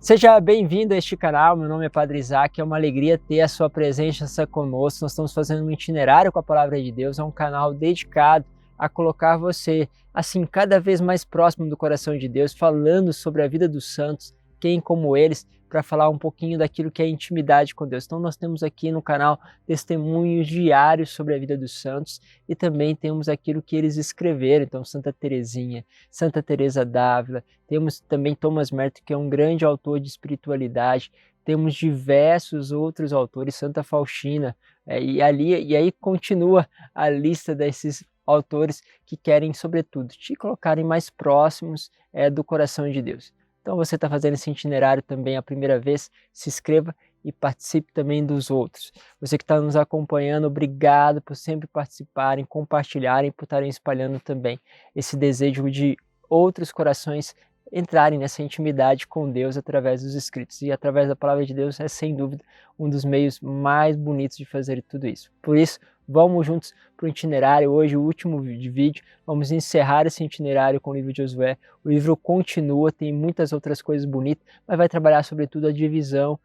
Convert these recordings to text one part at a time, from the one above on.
Seja bem-vindo a este canal, meu nome é Padre Isaac, é uma alegria ter a sua presença conosco. Nós estamos fazendo um itinerário com a Palavra de Deus, é um canal dedicado a colocar você, assim, cada vez mais próximo do coração de Deus, falando sobre a vida dos santos, quem como eles, para falar um pouquinho daquilo que é intimidade com Deus. Então nós temos aqui no canal testemunhos diários sobre a vida dos santos e também temos aquilo que eles escreveram, então Santa Teresinha, Santa Teresa d'Ávila, temos também Thomas Merton, que é um grande autor de espiritualidade, temos diversos outros autores, Santa Faustina, e aí continua a lista desses autores que querem, sobretudo, te colocarem mais próximos do coração de Deus. Então você está fazendo esse itinerário também a primeira vez, se inscreva e participe também dos outros. Você que está nos acompanhando, obrigado por sempre participarem, compartilharem, por estarem espalhando também esse desejo de outros corações entrarem nessa intimidade com Deus através dos escritos. E através da palavra de Deus é sem dúvida um dos meios mais bonitos de fazer tudo isso. Por isso, vamos juntos para o itinerário. Hoje, o último vídeo, vamos encerrar esse itinerário com o livro de Josué. O livro continua, tem muitas outras coisas bonitas, mas vai trabalhar sobretudo a divisão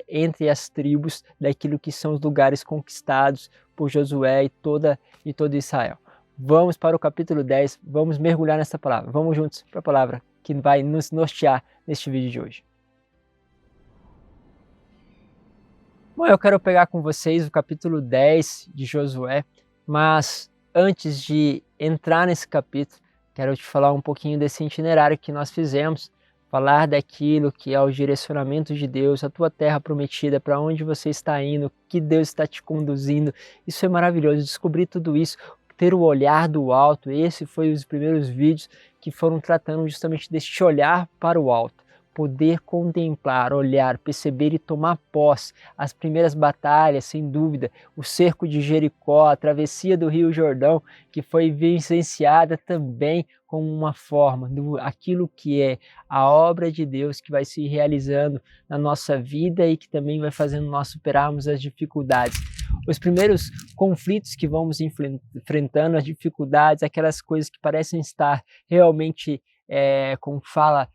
entre as tribos daquilo que são os lugares conquistados por Josué e todo Israel. Vamos para o capítulo 10, vamos mergulhar nessa palavra. Vamos juntos para a palavra que vai nos nortear neste vídeo de hoje. Bom, eu quero pegar com vocês o capítulo 10 de Josué, mas antes de entrar nesse capítulo, quero te falar um pouquinho desse itinerário que nós fizemos, falar daquilo que é o direcionamento de Deus, a tua terra prometida, para onde você está indo, que Deus está te conduzindo. Isso é maravilhoso, descobrir tudo isso, ter o olhar do alto. Esse foi os primeiros vídeos que foram tratando justamente deste olhar para o alto, poder contemplar, olhar, perceber e tomar posse. As primeiras batalhas, sem dúvida, o cerco de Jericó, a travessia do Rio Jordão, que foi vivenciada também como uma forma aquilo que é a obra de Deus que vai se realizando na nossa vida e que também vai fazendo nós superarmos as dificuldades. Os primeiros conflitos que vamos enfrentando, as dificuldades, aquelas coisas que parecem estar realmente, como fala,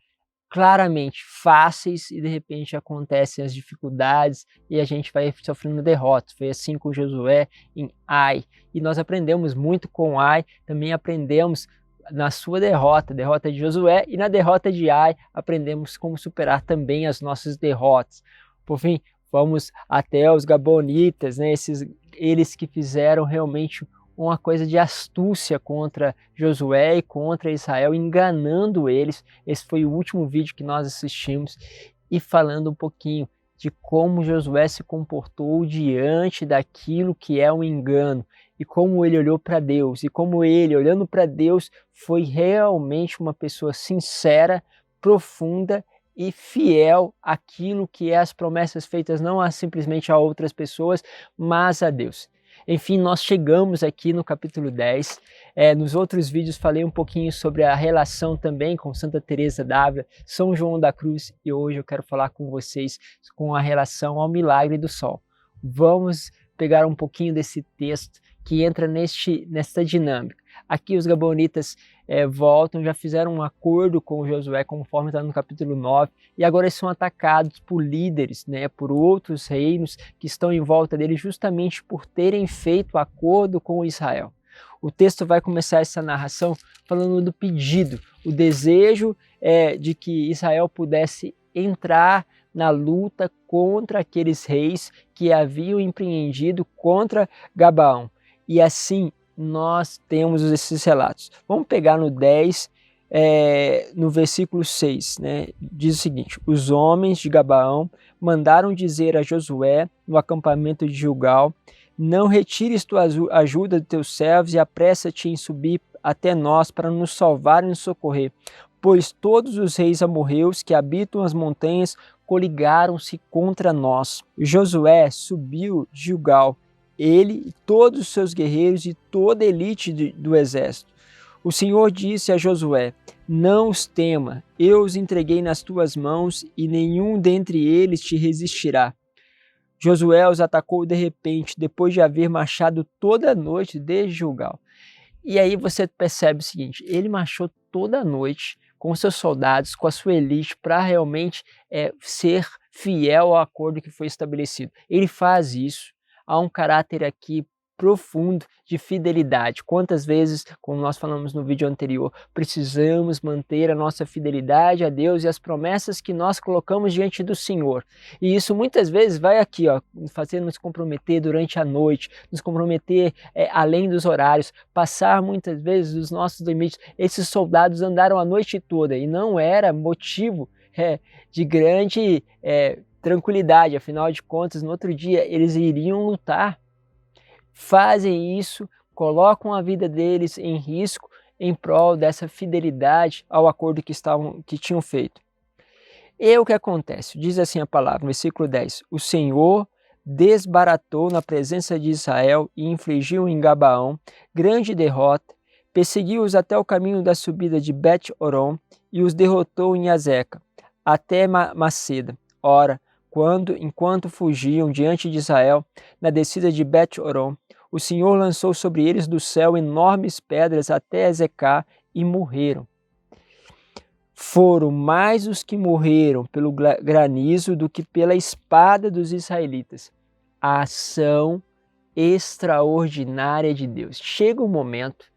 claramente fáceis, e de repente acontecem as dificuldades e a gente vai sofrendo derrotas. Foi assim com Josué em Ai, e nós aprendemos muito com Ai, também aprendemos na sua derrota de Josué, e na derrota de Ai aprendemos como superar também as nossas derrotas. Por fim, vamos até os Gabonitas, né? Eles que fizeram realmente uma coisa de astúcia contra Josué e contra Israel, enganando eles. Esse foi o último vídeo que nós assistimos, e falando um pouquinho de como Josué se comportou diante daquilo que é um engano, e como ele olhou para Deus, e como ele, olhando para Deus, foi realmente uma pessoa sincera, profunda e fiel àquilo que é as promessas feitas não simplesmente a outras pessoas, mas a Deus. Enfim, nós chegamos aqui no capítulo 10. Nos outros vídeos falei um pouquinho sobre a relação também com Santa Teresa d'Ávila, São João da Cruz, e hoje eu quero falar com vocês com a relação ao milagre do sol. Vamos pegar um pouquinho desse texto que entra nesta dinâmica. Aqui os Gabonitas voltam, já fizeram um acordo com Josué, conforme está no capítulo 9, e agora eles são atacados por líderes, né, por outros reinos que estão em volta deles, justamente por terem feito acordo com Israel. O texto vai começar essa narração falando do pedido, o desejo de que Israel pudesse entrar na luta contra aqueles reis que haviam empreendido contra Gabaão. E assim nós temos esses relatos. Vamos pegar no 10, no versículo 6, né? Diz o seguinte: os homens de Gabaão mandaram dizer a Josué no acampamento de Gilgal: não retires tua ajuda de teus servos e apressa-te em subir até nós para nos salvar e nos socorrer, pois todos os reis amorreus que habitam as montanhas coligaram-se contra nós. Josué subiu de Gilgal, ele e todos os seus guerreiros e toda a elite do exército. O Senhor disse a Josué: não os tema, eu os entreguei nas tuas mãos e nenhum dentre eles te resistirá. Josué os atacou de repente, depois de haver marchado toda a noite desde Gilgal. E aí você percebe o seguinte: ele marchou toda a noite com seus soldados, com a sua elite, para realmente ser fiel ao acordo que foi estabelecido. Ele faz isso. Há um caráter aqui profundo de fidelidade. Quantas vezes, como nós falamos no vídeo anterior, precisamos manter a nossa fidelidade a Deus e as promessas que nós colocamos diante do Senhor. E isso muitas vezes vai aqui, fazendo nos comprometer durante a noite, nos comprometer além dos horários, passar muitas vezes dos nossos limites. Esses soldados andaram a noite toda e não era motivo de grande tranquilidade, afinal de contas, no outro dia eles iriam lutar. Fazem isso, colocam a vida deles em risco em prol dessa fidelidade ao acordo que tinham feito. E o que acontece? Diz assim a palavra, versículo 10: o Senhor desbaratou na presença de Israel e infligiu em Gabaão grande derrota, perseguiu-os até o caminho da subida de Bet-Horon e os derrotou em Azeca, até Maceda. Ora, enquanto fugiam diante de Israel, na descida de Bet-Horon, o Senhor lançou sobre eles do céu enormes pedras até Azecá e morreram. Foram mais os que morreram pelo granizo do que pela espada dos israelitas. A ação extraordinária de Deus. Chega um momento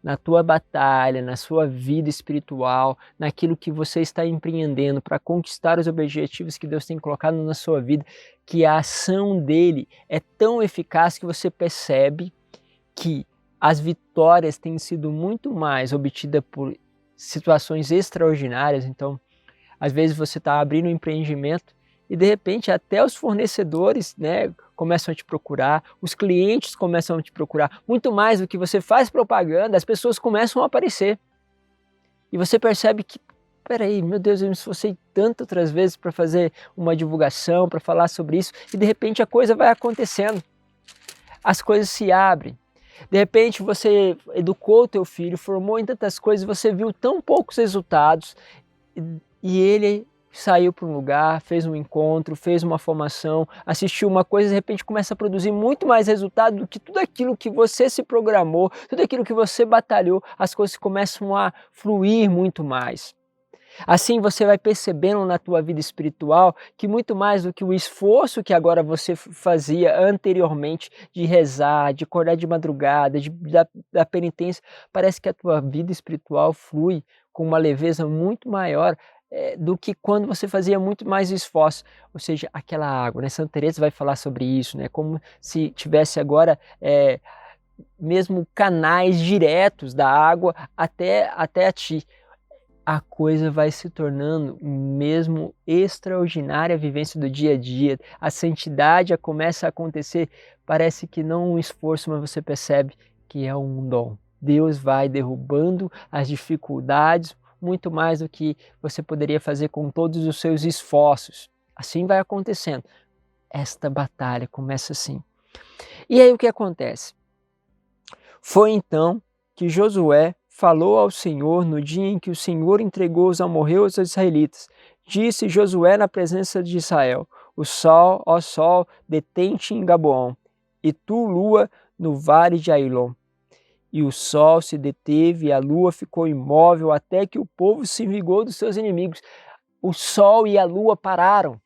na tua batalha, na sua vida espiritual, naquilo que você está empreendendo para conquistar os objetivos que Deus tem colocado na sua vida, que a ação dele é tão eficaz que você percebe que as vitórias têm sido muito mais obtidas por situações extraordinárias. Então, às vezes você está abrindo um empreendimento e de repente até os fornecedores, começam a te procurar, os clientes começam a te procurar, muito mais do que você faz propaganda, as pessoas começam a aparecer. E você percebe que, peraí, meu Deus, eu me esforcei tanto outras vezes para fazer uma divulgação, para falar sobre isso, e de repente a coisa vai acontecendo. As coisas se abrem. De repente você educou o teu filho, formou em tantas coisas, você viu tão poucos resultados, e ele saiu para um lugar, fez um encontro, fez uma formação, assistiu uma coisa e de repente começa a produzir muito mais resultado do que tudo aquilo que você se programou, tudo aquilo que você batalhou, as coisas começam a fluir muito mais. Assim você vai percebendo na tua vida espiritual que muito mais do que o esforço que agora você fazia anteriormente de rezar, de acordar de madrugada, da penitência, parece que a tua vida espiritual flui com uma leveza muito maior do que quando você fazia muito mais esforço, ou seja, aquela água, Santa Teresa vai falar sobre isso, como se tivesse agora mesmo canais diretos da água até a ti. A coisa vai se tornando mesmo extraordinária a vivência do dia a dia, a santidade começa a acontecer, parece que não um esforço, mas você percebe que é um dom. Deus vai derrubando as dificuldades, muito mais do que você poderia fazer com todos os seus esforços. Assim vai acontecendo. Esta batalha começa assim. E aí o que acontece? Foi então que Josué falou ao Senhor no dia em que o Senhor entregou os amorreus aos israelitas. Disse Josué na presença de Israel: o sol, ó sol, detém-te em Gabaon, e tu, lua, no vale de Ailon. E o sol se deteve e a lua ficou imóvel até que o povo se vingou dos seus inimigos. O sol e a lua pararam.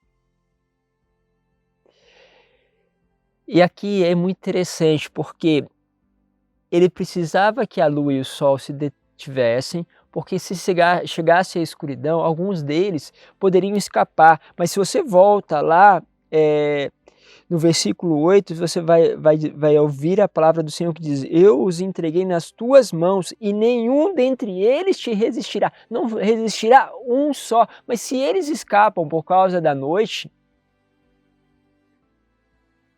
E aqui é muito interessante porque ele precisava que a lua e o sol se detivessem, porque se chegasse a escuridão, alguns deles poderiam escapar. Mas se você volta lá no versículo 8, você vai ouvir a palavra do Senhor que diz: eu os entreguei nas tuas mãos e nenhum dentre eles te resistirá. Não resistirá um só, mas se eles escapam por causa da noite,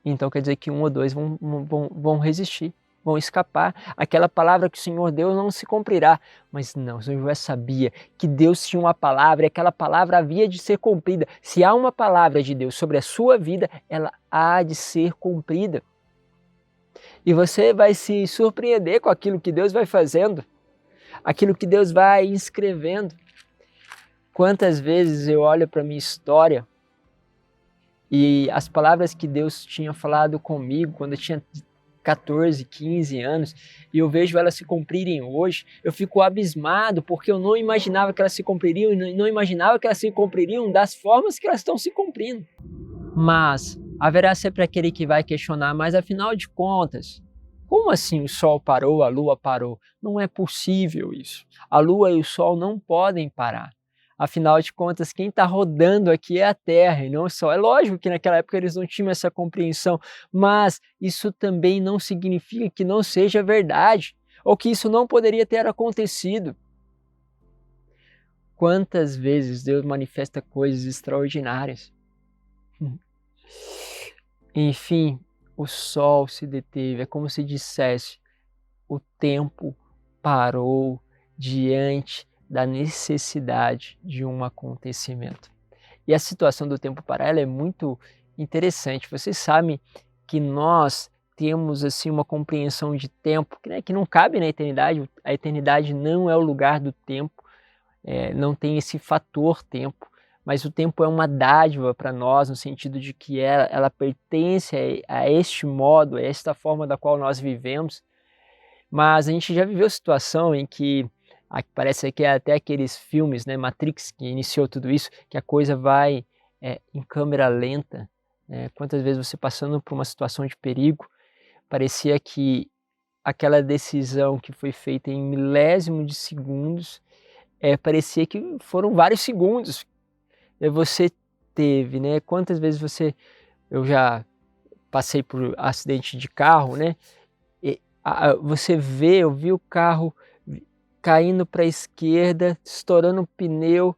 então quer dizer que um ou dois vão resistir, vão escapar. Aquela palavra que o Senhor deu não se cumprirá. Mas não, o Senhor Josué sabia que Deus tinha uma palavra e aquela palavra havia de ser cumprida. Se há uma palavra de Deus sobre a sua vida, ela há de ser cumprida. E você vai se surpreender com aquilo que Deus vai fazendo, aquilo que Deus vai escrevendo. Quantas vezes eu olho para a minha história e as palavras que Deus tinha falado comigo quando eu tinha 14, 15 anos, e eu vejo elas se cumprirem hoje, eu fico abismado, porque eu não imaginava que elas se cumpririam, e não imaginava que elas se cumpririam das formas que elas estão se cumprindo. Mas haverá sempre aquele que vai questionar, mas afinal de contas, como assim o Sol parou, a Lua parou? Não é possível isso. A Lua e o Sol não podem parar. Afinal de contas, quem está rodando aqui é a Terra e não o Sol. É lógico que naquela época eles não tinham essa compreensão, mas isso também não significa que não seja verdade, ou que isso não poderia ter acontecido. Quantas vezes Deus manifesta coisas extraordinárias? Enfim, o Sol se deteve, é como se dissesse: o tempo parou diante da necessidade de um acontecimento. E a situação do tempo parar ela é muito interessante. Vocês sabem que nós temos assim uma compreensão de tempo que não cabe na eternidade. A eternidade não é o lugar do tempo, não tem esse fator tempo. Mas o tempo é uma dádiva para nós, no sentido de que ela pertence a este modo, a esta forma da qual nós vivemos. Mas a gente já viveu situação em que parece que é até aqueles filmes, né, Matrix, que iniciou tudo isso, que a coisa vai em câmera lenta. Quantas vezes você passando por uma situação de perigo, parecia que aquela decisão que foi feita em milésimo de segundos, parecia que foram vários segundos. Você teve, né? Quantas vezes eu já passei por acidente de carro, né? Eu vi o carro caindo para a esquerda, estourando o pneu,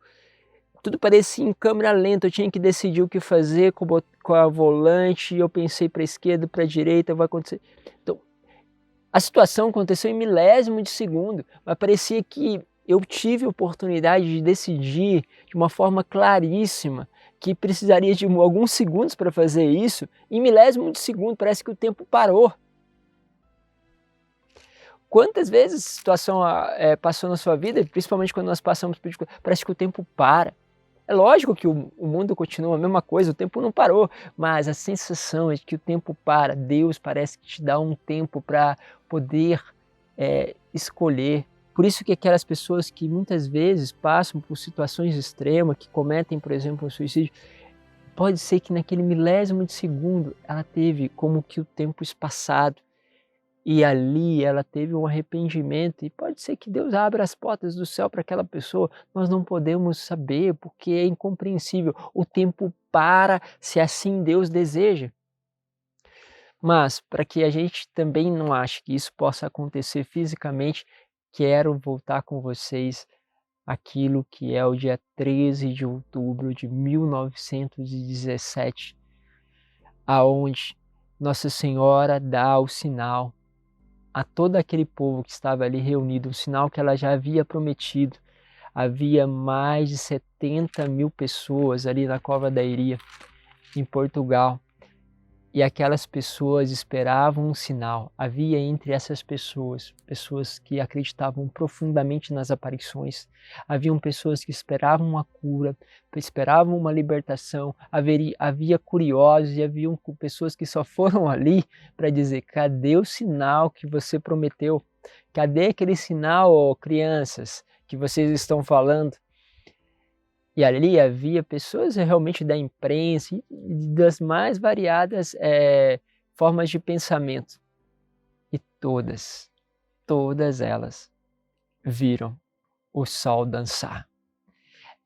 tudo parecia em câmera lenta, eu tinha que decidir o que fazer com a volante, eu pensei para a esquerda, para a direita, vai acontecer. Então, a situação aconteceu em milésimo de segundo, mas parecia que eu tive a oportunidade de decidir de uma forma claríssima que precisaria de alguns segundos para fazer isso, em milésimo de segundo, parece que o tempo parou. Quantas vezes essa situação passou na sua vida, principalmente quando nós passamos por dificuldade, parece que o tempo para. É lógico que o mundo continua a mesma coisa, o tempo não parou, mas a sensação é de que o tempo para. Deus parece que te dá um tempo para poder escolher. Por isso que aquelas pessoas que muitas vezes passam por situações extremas, que cometem, por exemplo, um suicídio, pode ser que naquele milésimo de segundo ela teve como que o tempo espaçado. E ali ela teve um arrependimento, e pode ser que Deus abra as portas do céu para aquela pessoa. Nós não podemos saber, porque é incompreensível. O tempo para, se assim Deus deseja. Mas, para que a gente também não ache que isso possa acontecer fisicamente, quero voltar com vocês aquilo que é o dia 13 de outubro de 1917, aonde Nossa Senhora dá o sinal a todo aquele povo que estava ali reunido, um sinal que ela já havia prometido. Havia mais de 70 mil pessoas ali na Cova da Iria, em Portugal, e aquelas pessoas esperavam um sinal. Havia entre essas pessoas, pessoas que acreditavam profundamente nas aparições, haviam pessoas que esperavam uma cura, esperavam uma libertação, havia curiosos e haviam pessoas que só foram ali para dizer: cadê o sinal que você prometeu? Cadê aquele sinal, ó, crianças, que vocês estão falando? E ali havia pessoas realmente da imprensa e das mais variadas formas de pensamento. E todas elas viram o sol dançar.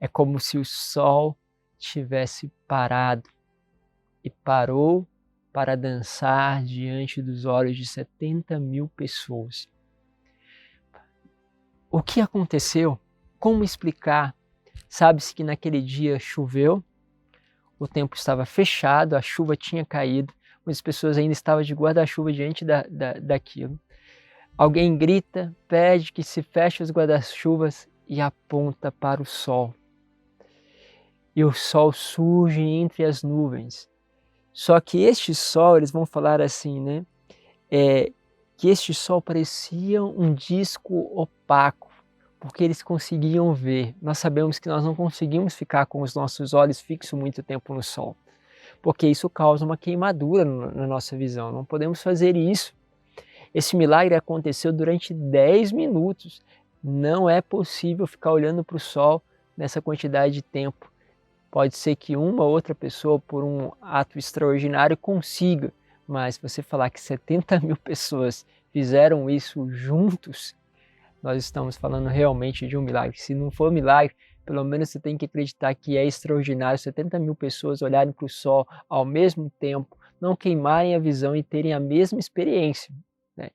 É como se o sol tivesse parado e parou para dançar diante dos olhos de 70 mil pessoas. O que aconteceu? Como explicar? Sabe-se que naquele dia choveu, o tempo estava fechado, a chuva tinha caído, muitas pessoas ainda estavam de guarda-chuva diante daquilo. Alguém grita, pede que se feche os guarda-chuvas e aponta para o sol. E o sol surge entre as nuvens. Só que este sol, eles vão falar assim, né? Que este sol parecia um disco opaco, porque eles conseguiam ver. Nós sabemos que nós não conseguimos ficar com os nossos olhos fixos muito tempo no sol, porque isso causa uma queimadura na nossa visão. Não podemos fazer isso. Esse milagre aconteceu durante 10 minutos. Não é possível ficar olhando para o sol nessa quantidade de tempo. Pode ser que uma ou outra pessoa, por um ato extraordinário, consiga, mas você falar que 70 mil pessoas fizeram isso juntos, nós estamos falando realmente de um milagre. Se não for milagre, pelo menos você tem que acreditar que é extraordinário 70 mil pessoas olharem para o sol ao mesmo tempo, não queimarem a visão e terem a mesma experiência, né?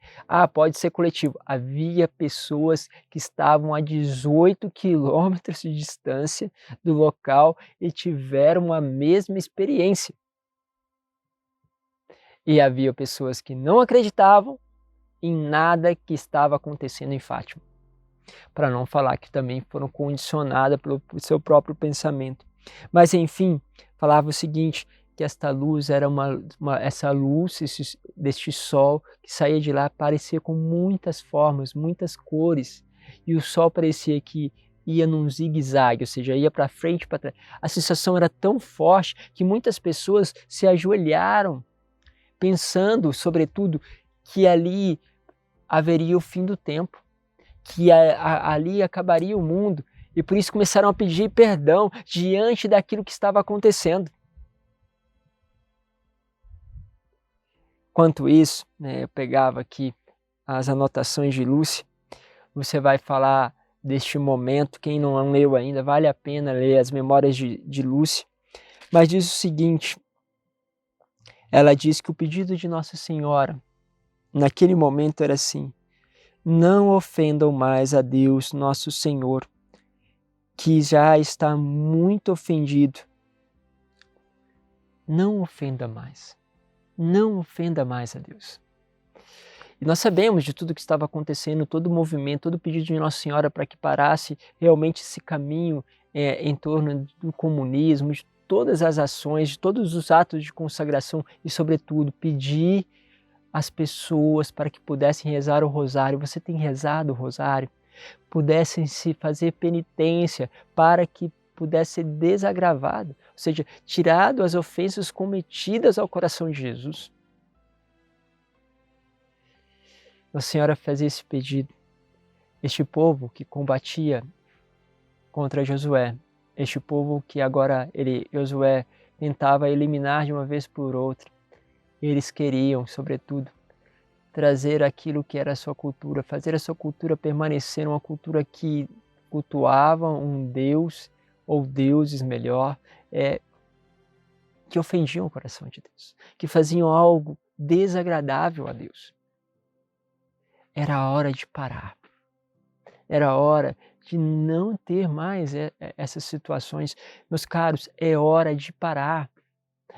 Pode ser coletivo. Havia pessoas que estavam a 18 quilômetros de distância do local e tiveram a mesma experiência. E havia pessoas que não acreditavam em nada que estava acontecendo em Fátima. Para não falar que também foram condicionadas pelo seu próprio pensamento. Mas enfim, falava o seguinte, que esta luz era essa luz deste sol que saía de lá, parecia com muitas formas, muitas cores, e o sol parecia que ia num zigue-zague, ou seja, ia para frente e para trás. A sensação era tão forte que muitas pessoas se ajoelharam, pensando, sobretudo, que ali haveria o fim do tempo, que ali acabaria o mundo, e por isso começaram a pedir perdão diante daquilo que estava acontecendo. Quanto isso, né, eu pegava aqui as anotações de Lúcia. Você vai falar deste momento, quem não leu ainda, vale a pena ler as memórias de Lúcia. Mas diz o seguinte, ela diz que o pedido de Nossa Senhora, naquele momento era assim: não ofendam mais a Deus, nosso Senhor, que já está muito ofendido. Não ofenda mais. Não ofenda mais a Deus. E nós sabemos de tudo que estava acontecendo, todo o movimento, todo o pedido de Nossa Senhora para que parasse realmente esse caminho em torno do comunismo, de todas as ações, de todos os atos de consagração e, sobretudo, pedir às pessoas para que pudessem rezar o rosário. Você tem rezado o rosário? Pudessem se fazer penitência para que pudesse ser desagravado, ou seja, tirado as ofensas cometidas ao coração de Jesus. Nossa Senhora fazia esse pedido. Este povo que combatia contra Josué, este povo que agora Josué tentava eliminar de uma vez por outra, eles queriam, sobretudo, trazer aquilo que era a sua cultura, fazer a sua cultura permanecer uma cultura que cultuava um Deus, ou deuses melhor, que ofendiam o coração de Deus, que faziam algo desagradável a Deus. Era a hora de parar. Era a hora de não ter mais essas situações. Meus caros, é hora de parar.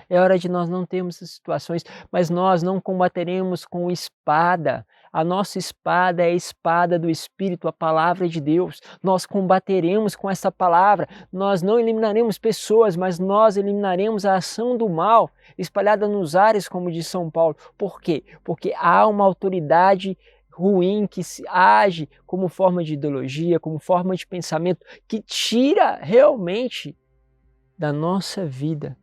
É hora de nós não termos essas situações, mas nós não combateremos com espada. A nossa espada é a espada do Espírito, a palavra de Deus. Nós combateremos com essa palavra. Nós não eliminaremos pessoas, mas nós eliminaremos a ação do mal espalhada nos ares, como diz São Paulo. Por quê? Porque há uma autoridade ruim que age como forma de ideologia, como forma de pensamento, que tira realmente da nossa vida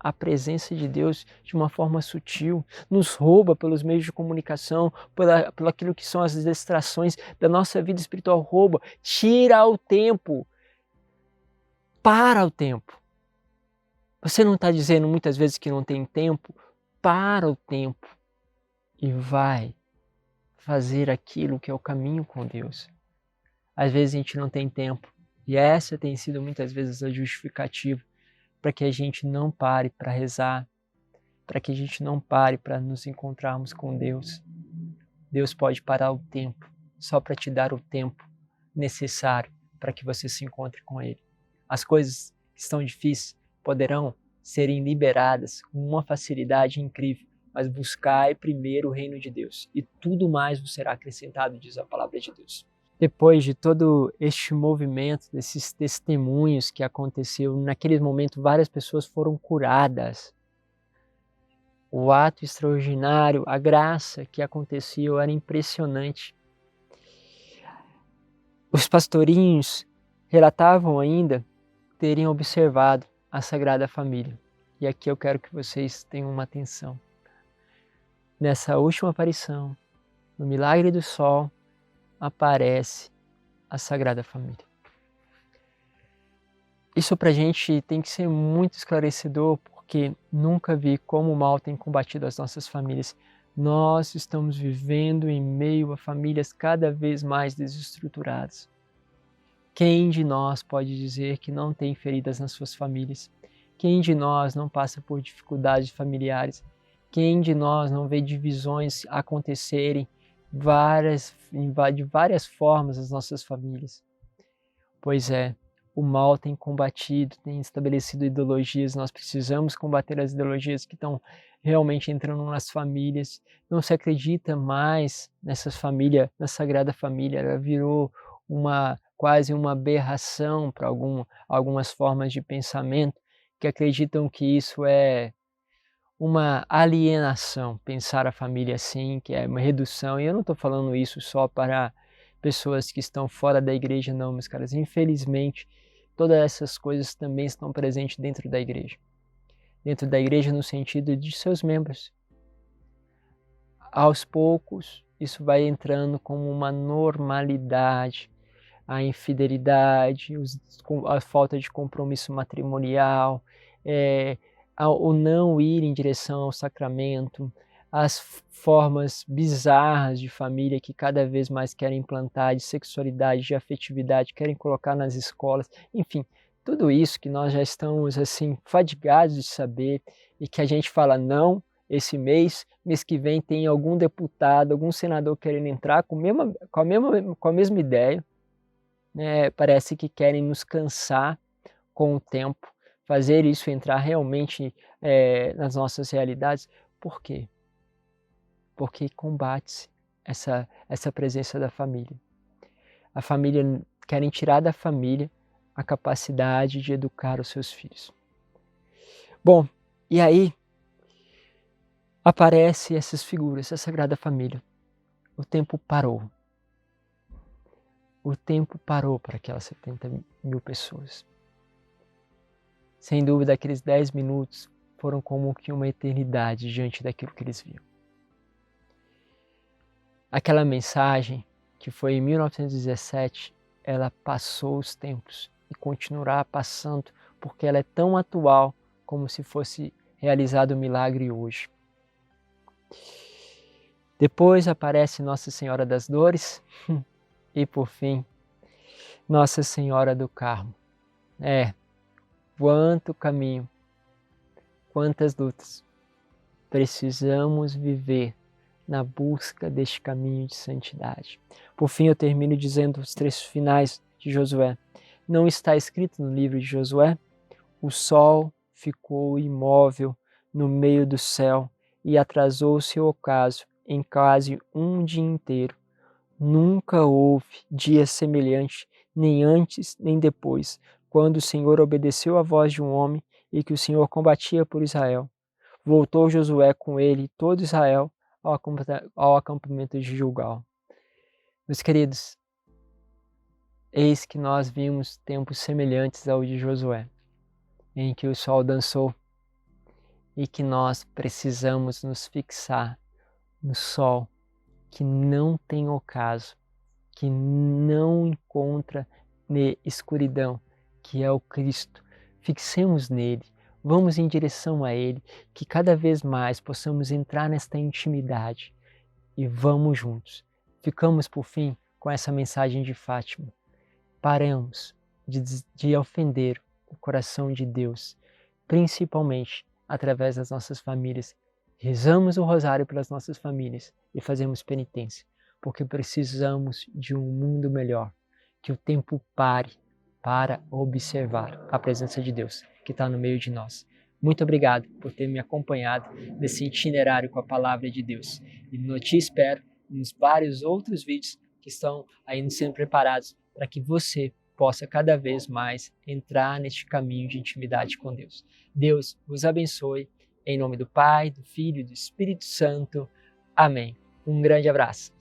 a presença de Deus de uma forma sutil, nos rouba pelos meios de comunicação, pelo aquilo que são as distrações da nossa vida espiritual, rouba, tira o tempo, para o tempo. Você não está dizendo muitas vezes que não tem tempo? Para o tempo e vai fazer aquilo que é o caminho com Deus. Às vezes a gente não tem tempo e essa tem sido muitas vezes a justificativa para que a gente não pare para rezar, para que a gente não pare para nos encontrarmos com Deus. Deus pode parar o tempo só para te dar o tempo necessário para que você se encontre com Ele. As coisas que estão difíceis poderão serem liberadas com uma facilidade incrível, mas buscai primeiro o reino de Deus e tudo mais vos será acrescentado, diz a palavra de Deus. Depois de todo este movimento, desses testemunhos que aconteceu, naquele momento várias pessoas foram curadas. O ato extraordinário, a graça que aconteceu era impressionante. Os pastorinhos relatavam ainda terem observado a Sagrada Família. E aqui eu quero que vocês tenham uma atenção. Nessa última aparição, no milagre do sol, aparece a Sagrada Família. Isso para a gente tem que ser muito esclarecedor, porque nunca vi como o mal tem combatido as nossas famílias. Nós estamos vivendo em meio a famílias cada vez mais desestruturadas. Quem de nós pode dizer que não tem feridas nas suas famílias? Quem de nós não passa por dificuldades familiares? Quem de nós não vê divisões acontecerem de várias formas nas nossas famílias? Pois é, o mal tem combatido, tem estabelecido ideologias, nós precisamos combater as ideologias que estão realmente entrando nas famílias. Não se acredita mais nessas famílias, na Sagrada Família, ela virou quase uma aberração para algumas formas de pensamento que acreditam que isso é uma alienação, pensar a família assim, que é uma redução. E eu não estou falando isso só para pessoas que estão fora da igreja, não, meus caras. Infelizmente, todas essas coisas também estão presentes dentro da igreja. Dentro da igreja no sentido de seus membros. Aos poucos, isso vai entrando como uma normalidade. A infidelidade, a falta de compromisso matrimonial, o não ir em direção ao sacramento, as formas bizarras de família que cada vez mais querem implantar, de sexualidade, de afetividade, querem colocar nas escolas, enfim, tudo isso que nós já estamos assim fadigados de saber e que a gente fala não, esse mês que vem tem algum deputado, algum senador querendo entrar com a mesma ideia, né? Parece que querem nos cansar com o tempo, fazer isso entrar realmente nas nossas realidades. Por quê? Porque combate-se essa presença da família. A família, querem tirar da família a capacidade de educar os seus filhos. Bom, e aí aparecem essas figuras, a Sagrada Família. O tempo parou. O tempo parou para aquelas 70.000 pessoas. Sem dúvida, aqueles 10 minutos foram como que uma eternidade diante daquilo que eles viam. Aquela mensagem, que foi em 1917, ela passou os tempos e continuará passando, porque ela é tão atual como se fosse realizado o milagre hoje. Depois aparece Nossa Senhora das Dores e, por fim, Nossa Senhora do Carmo. Quanto caminho, quantas lutas. Precisamos viver na busca deste caminho de santidade. Por fim, eu termino dizendo os trechos finais de Josué. Não está escrito no livro de Josué? O sol ficou imóvel no meio do céu e atrasou o seu ocaso em quase um dia inteiro. Nunca houve dia semelhante, nem antes nem depois, quando o Senhor obedeceu à voz de um homem e que o Senhor combatia por Israel. Voltou Josué com ele e todo Israel ao acampamento de Gilgal. Meus queridos, eis que nós vimos tempos semelhantes ao de Josué, em que o sol dançou e que nós precisamos nos fixar no sol que não tem ocaso, que não encontra escuridão, que é o Cristo. Fixemos nele, vamos em direção a ele, que cada vez mais possamos entrar nesta intimidade e vamos juntos. Ficamos, por fim, com essa mensagem de Fátima. Paramos de ofender o coração de Deus, principalmente através das nossas famílias. Rezamos o rosário pelas nossas famílias e fazemos penitência, porque precisamos de um mundo melhor, que o tempo pare para observar a presença de Deus que está no meio de nós. Muito obrigado por ter me acompanhado nesse itinerário com a Palavra de Deus. E eu te espero nos vários outros vídeos que estão aí sendo preparados para que você possa cada vez mais entrar neste caminho de intimidade com Deus. Deus vos abençoe. Em nome do Pai, do Filho e do Espírito Santo. Amém. Um grande abraço.